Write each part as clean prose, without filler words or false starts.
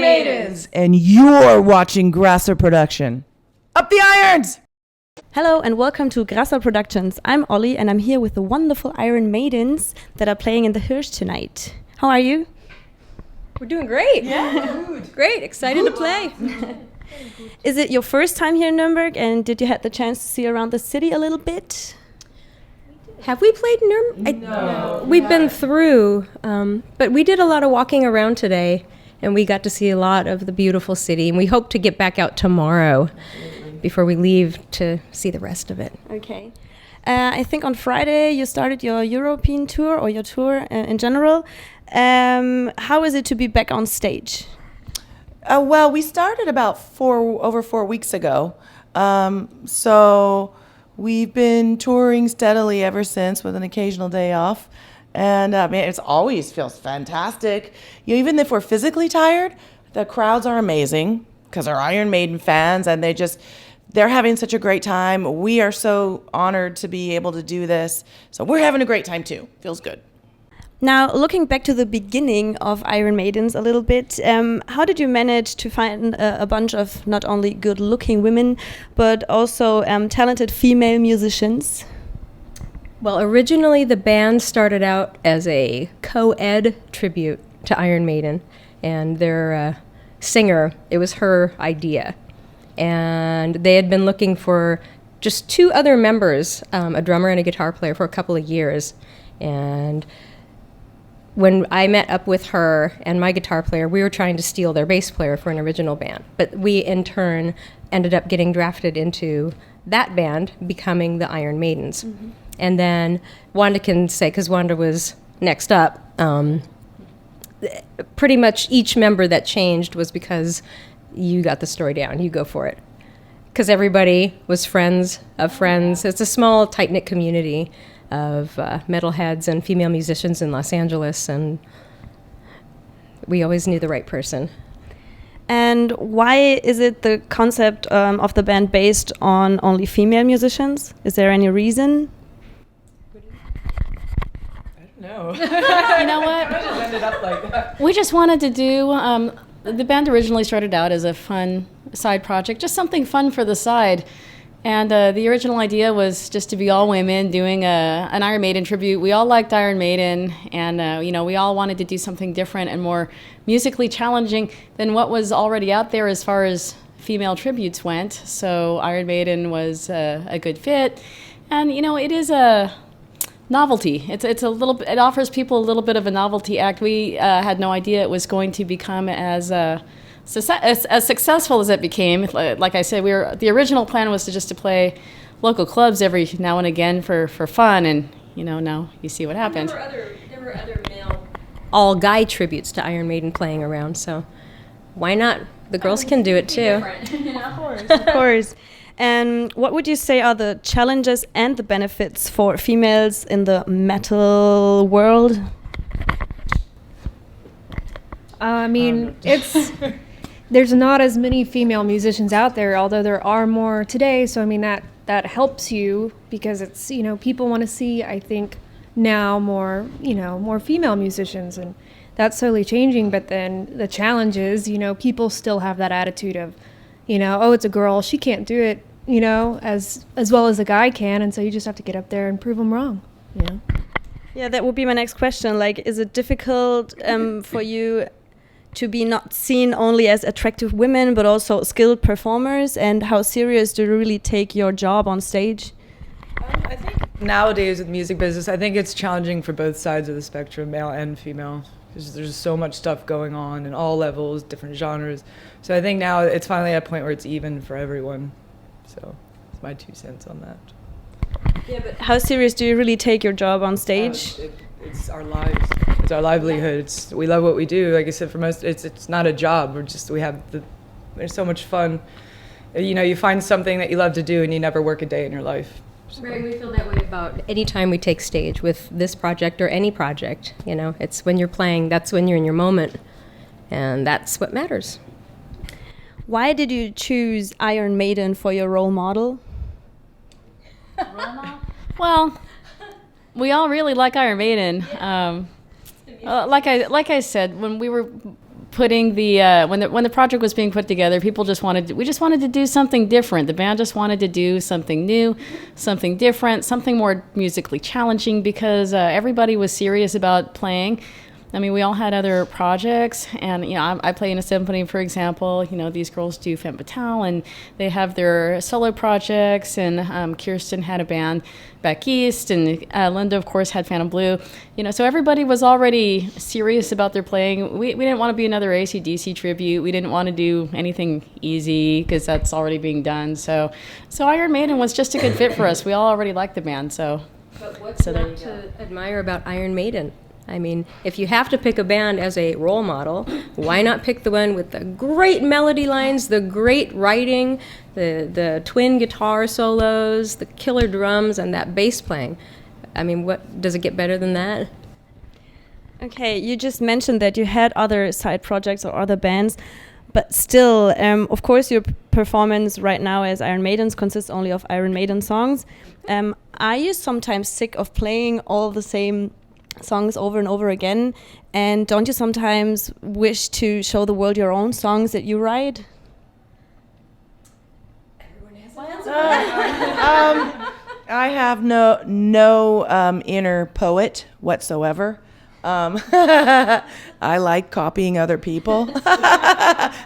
Maidens! And you're watching Grasser Production. Up the irons! Hello and welcome to Grasser Productions. I'm Ollie and I'm here with the wonderful Iron Maidens that are playing in the Hirsch tonight. How are you? We're doing great. Yeah. Great. Excited to play. Is it your first time here in Nuremberg and did you have the chance to see around the city a little bit? Have we played Nuremberg? No. We've been through, but we did a lot of walking around today and we got to see a lot of the beautiful city, and we hope to get back out tomorrow before we leave to see the rest of it. Okay. I think on Friday you started your European tour or your tour in general. How is it to be back on stage? Well, we started about over 4 weeks ago. So we've been touring steadily ever since with an occasional day off. And it always feels fantastic. Even if we're physically tired, the crowds are amazing because they're Iron Maiden fans and they're having such a great time. We are so honored to be able to do this. So we're having a great time too. Feels good. Now, looking back to the beginning of Iron Maidens a little bit, how did you manage to find a bunch of not only good-looking women, but also talented female musicians? Well, originally the band started out as a co-ed tribute to Iron Maiden, and their singer, it was her idea. And they had been looking for just 2 other members, a drummer and a guitar player, for a couple of years. And when I met up with her and my guitar player, we were trying to steal their bass player for an original band. But we, in turn, ended up getting drafted into that band, becoming the Iron Maidens. Mm-hmm. And then Wanda can say, because Wanda was next up, pretty much each member that changed was because you got the story down, you go for it. Because everybody was friends of friends. It's a small, tight-knit community of metalheads and female musicians in Los Angeles, and we always knew the right person. And why is it the concept of the band based on only female musicians? Is there any reason? No. You know what? It just ended up like that. We just wanted to do, the band originally started out as a fun side project, just something fun for the side. And the original idea was just to be all women doing an Iron Maiden tribute. We all liked Iron Maiden, and we all wanted to do something different and more musically challenging than what was already out there as far as female tributes went. So Iron Maiden was a good fit, and it is a novelty. It's a little. It offers people a little bit of a novelty act. We had no idea it was going to become as successful as it became. Like I said, the original plan was to play local clubs every now and again for fun, and now you see what happened. There were other male all-guy tributes to Iron Maiden playing around, so why not? The girls can do it too. Of course. And what would you say are the challenges and the benefits for females in the metal world? There's not as many female musicians out there, although there are more today. So that helps you because it's people want to see, I think, now more female musicians, and that's slowly changing. But then the challenge is people still have that attitude of oh, it's a girl, she can't do it as well as a guy can, and so you just have to get up there and prove them wrong. Yeah, that would be my next question. Like, is it difficult for you to be not seen only as attractive women, but also skilled performers? And how serious do you really take your job on stage? I think nowadays with music business, I think it's challenging for both sides of the spectrum, male and female. There's so much stuff going on in all levels, different genres. So I think now it's finally at a point where it's even for everyone. So it's my 2 cents on that. Yeah, but how serious do you really take your job on stage? It's our lives. It's our livelihood. We love what we do. Like I said, for most, it's not a job. There's so much fun. You find something that you love to do, and you never work a day in your life. So. Right, we feel that way about any time we take stage with this project or any project. It's when you're playing, that's when you're in your moment, and that's what matters. Why did you choose Iron Maiden for your role model? Well, we all really like Iron Maiden. Like I said, when we were putting when the project was being put together, we just wanted to do something different. The band just wanted to do something new, something different, something more musically challenging, because everybody was serious about playing. I mean, we all had other projects, and I play in a symphony, for example. These girls do Femme Fatale, and they have their solo projects. And Kirsten had a band back east, and Linda, of course, had Phantom Blue. So everybody was already serious about their playing. We didn't want to be another AC/DC tribute. We didn't want to do anything easy, because that's already being done. So Iron Maiden was just a good fit for us. We all already liked the band. But what's not to admire about Iron Maiden? I mean, if you have to pick a band as a role model, why not pick the one with the great melody lines, the great writing, the twin guitar solos, the killer drums, and that bass playing? I mean, what does it get better than that? Okay, you just mentioned that you had other side projects or other bands, but still, of course, your performance right now as Iron Maidens consists only of Iron Maiden songs. Are you sometimes sick of playing all the same songs over and over again, and don't you sometimes wish to show the world your own songs that you write? I have no inner poet whatsoever. I like copying other people.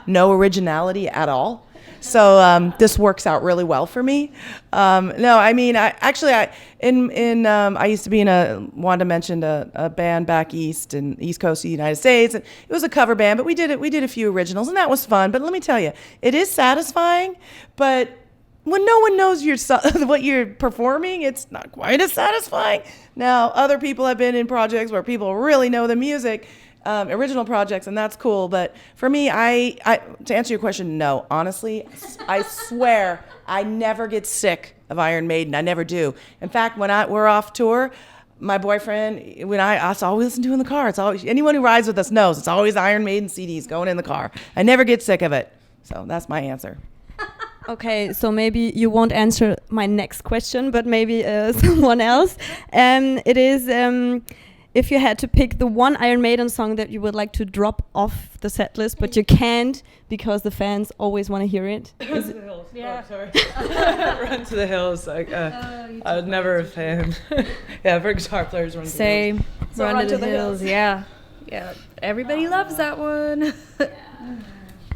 No originality at all. So this works out really well for me. No, I mean, I used to be in Wanda mentioned a band back east in the East Coast of the United States, and it was a cover band, but we did a few originals, and that was fun. But let me tell you, it is satisfying. But when no one knows what you're performing, it's not quite as satisfying. Now, other people have been in projects where people really know the music. Original projects, and that's cool. But for me, I to answer your question, no. Honestly, I swear I never get sick of Iron Maiden. I never do. In fact, when we're off tour, my boyfriend, that's all we listen to in the car. It's always, anyone who rides with us knows it's always Iron Maiden CDs going in the car. I never get sick of it. So that's my answer. Okay, so maybe you won't answer my next question, but maybe someone else. It is. If you had to pick the one Iron Maiden song that you would like to drop off the set list, but you can't because the fans always want to hear it. Run to the hills. Yeah. Oh, sorry. Run to the hills. I was never a fan. Yeah, for guitar players, Run to the Hills. So run to the hills. Yeah. Everybody loves that one.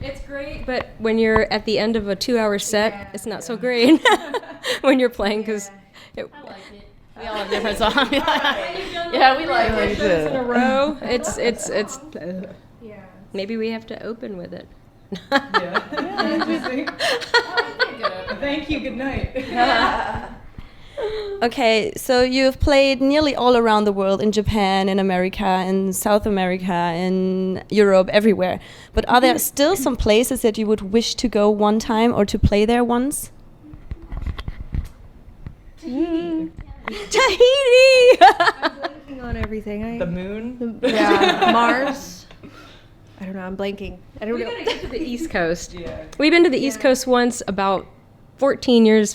It's great, but when you're at the end of a 2-hour set, it's not so great when you're playing, because I like it. We all have different songs. Yeah, we like it. In a row. It's maybe we have to open with it. Interesting. Thank you. Good night. Okay, so you've played nearly all around the world, in Japan, in America, in South America, in Europe, everywhere. But are there still some places that you would wish to go one time or to play there once? Tahiti! I'm blanking on everything. The moon? Yeah, Mars. I don't know, I'm blanking. I don't know. We gotta get to the East Coast. Yeah. We've been to the East Coast once about 15 years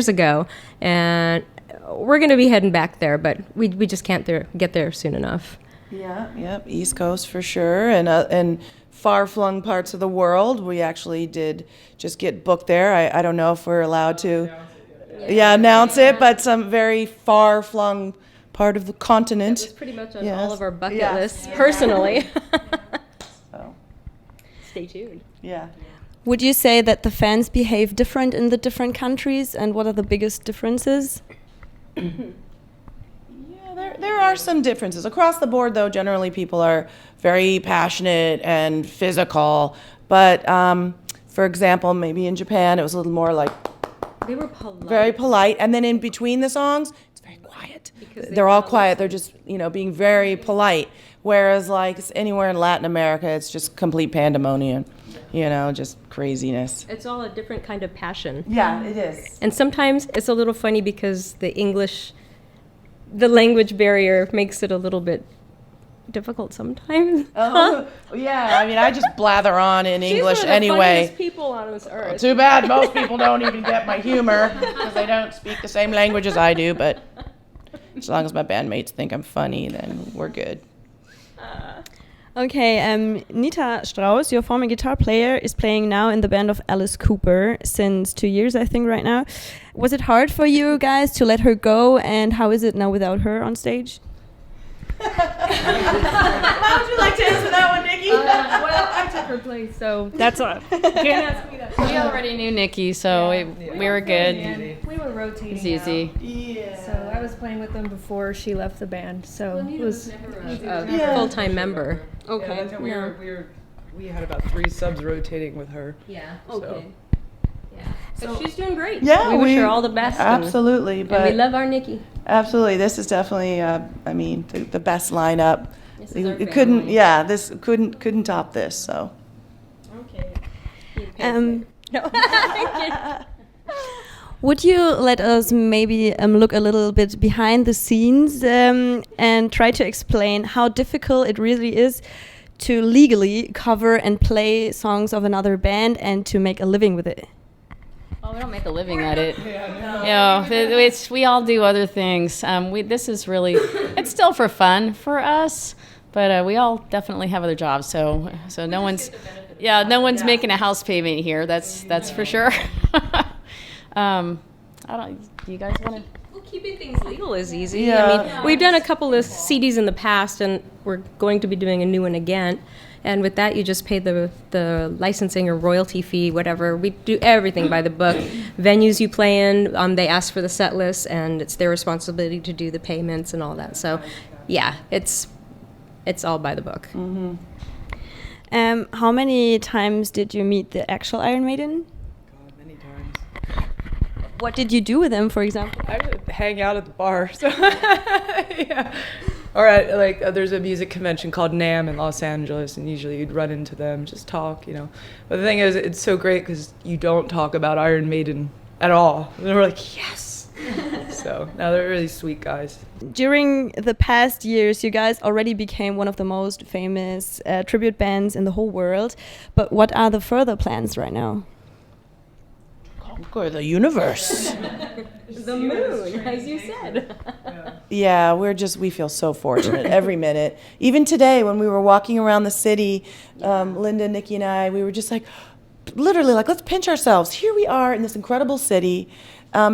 ago, and we're going to be heading back there, but we just can't get there soon enough. Yep, East Coast for sure, and far-flung parts of the world. We actually did just get booked there. I don't know if we're allowed to announce it, but some very far-flung part of the continent. It was pretty much on all of our bucket lists, personally. So. Stay tuned. Yeah. Would you say that the fans behave different in the different countries, and what are the biggest differences? There are some differences. Across the board, though, generally people are very passionate and physical. But, for example, maybe in Japan, it was a little more like... They were polite. Very polite. And then in between the songs, it's very quiet. They're all quiet. They're just, being very polite. Whereas, like, anywhere in Latin America, it's just complete pandemonium. Just craziness. It's all a different kind of passion. Yeah, it is. And sometimes it's a little funny because the language barrier makes it a little bit difficult sometimes. Oh, yeah. I mean, I just blather on in English She's one of the anyway. funniest people on this earth. Too bad most people don't even get my humor because they don't speak the same language as I do. But as long as my bandmates think I'm funny, then we're good. Okay, Nita Strauss, your former guitar player, is playing now in the band of Alice Cooper since 2 years, I think, right now. Was it hard for you guys to let her go, and how is it now without her on stage? How would you like to answer that one, Nikki? Well, I took her place, so that's all. Can't ask me that. We already knew Nikki, so we were good. We were rotating. It's easy. Yeah. So I was playing with them before she left the band. So it was A full-time member. Yeah, that's how we had about 3 subs rotating with her. Yeah. Okay. Yeah. So she's doing great. Yeah, we wish her all the best. Absolutely, And but we love our Nikki. absolutely, this is definitely, I mean, the best lineup. This is our It couldn't, family. yeah, this couldn't top this. So. Okay. No. Would you let us maybe look a little bit behind the scenes and try to explain how difficult it really is to legally cover and play songs of another band and to make a living with it? Oh, we don't make a living at it. We all do other things. This is really, it's still for fun for us, but we all definitely have other jobs. So no one's making a house payment here. That's for sure. Do you guys want to? Well, keeping things legal is easy. Yeah. I mean, we've done a couple of CDs in the past, and we're going to be doing a new one again. And with that, you just pay the licensing or royalty fee, whatever. We do everything by the book. Venues you play in, they ask for the set list, and it's their responsibility to do the payments and all that. So, yeah, it's all by the book. Mm-hmm. How many times did you meet the actual Iron Maiden? God, many times. What did you do with them, for example? I would hang out at the bar. So yeah. Or there's a music convention called NAMM in Los Angeles, and usually you'd run into them, just talk, you know. But the thing is, it's so great because you don't talk about Iron Maiden at all. And we're like, yes. So no, they're really sweet guys. During the past years, you guys already became one of the most famous tribute bands in the whole world. But what are the further plans right now? Conquer the universe. The moon, as you said. Yeah, we feel so fortunate every minute. Even today, when we were walking around the city, Linda, Nikki, and I, we were just like, literally, like, let's pinch ourselves. Here we are in this incredible city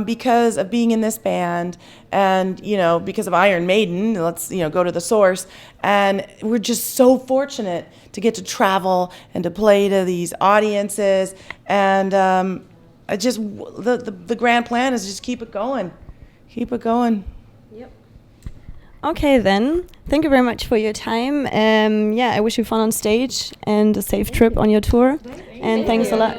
because of being in this band, and because of Iron Maiden. Let's go to the source, and we're just so fortunate to get to travel and to play to these audiences, and the grand plan is just keep it going. Okay, then. Thank you very much for your time. I wish you fun on stage and a safe trip on your tour. And thanks a lot.